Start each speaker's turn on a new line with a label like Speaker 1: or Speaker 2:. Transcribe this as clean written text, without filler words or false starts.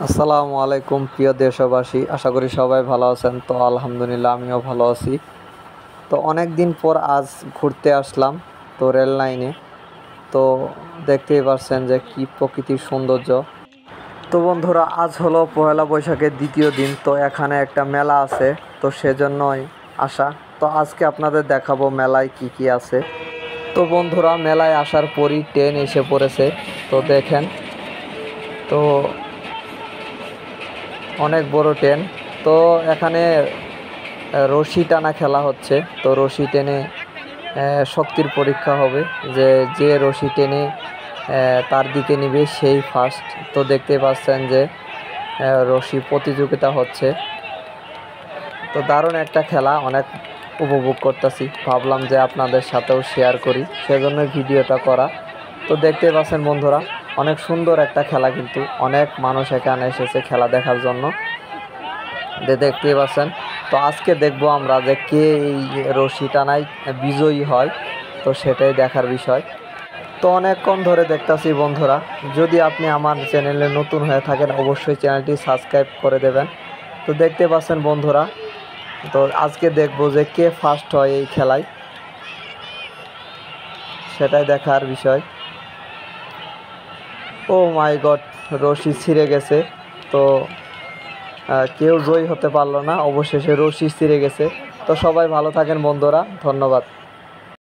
Speaker 1: আসসালামু আলাইকুম প্রিয় দেশবাসী, আশা করি সবাই ভালো আছেন। তো আলহামদুলিল্লাহ আমিও ভালো আছি। তো অনেক দিন পর আজ ঘুরতে আসলাম তো রেল লাইনে। তো দেখতেই পাচ্ছেন যে কি প্রকৃতির সৌন্দর্য। তো বন্ধুরা, আজ হলো পয়লা বৈশাখের দ্বিতীয় দিন। তো এখানে একটা মেলা আছে, তো সেজন্যই আসা। তো আজকে আপনাদের দেখাবো মেলায় কি কি আছে। তো বন্ধুরা, মেলায় আসার পরই ট্রেন এসে পড়েছে। তো দেখেন, তো অনেক বড় ট্রেন। তো এখানে রশি টানা খেলা হচ্ছে। তো রশি টেনে শক্তির পরীক্ষা হবে, যে রশি টেনে তার দিকে নিবে সেই ফার্স্ট। তো দেখতে পাচ্ছেন যে রশি প্রতিযোগিতা হচ্ছে। তো দারুণ একটা খেলা, অনেক উপভোগ করতেছি। ভাবলাম যে আপনাদের সাথেও শেয়ার করি, সেজন্য ভিডিওটা করা। তো দেখতে পাচ্ছেন বন্ধুরা, অনেক সুন্দর একটা খেলা, কিন্তু অনেক মানুষ এখানে এসেছে খেলা দেখার জন্য। দেখতে পাচ্ছেন। তো আজকে দেখবো আমরা যে কে এই রশি টানায় বিজয়ী হয়। তো সেটাই দেখার বিষয়। তো অনেকক্ষণ ধরে দেখতেছি বন্ধুরা। যদি আপনি আমার চ্যানেলে নতুন হয়ে থাকেন, অবশ্যই চ্যানেলটি সাবস্ক্রাইব করে দেবেন। তো দেখতে পাচ্ছেন বন্ধুরা, তো আজকে দেখবো যে কে ফার্স্ট হয় এই খেলায়, সেটাই দেখার বিষয়। ও মাই গড, রশি ছিঁড়ে গেছে। তো কেউ জয়ী হতে পারলো না, অবশেষে রশি ছিঁড়ে গেছে। তো সবাই ভালো থাকেন বন্ধুরা, ধন্যবাদ।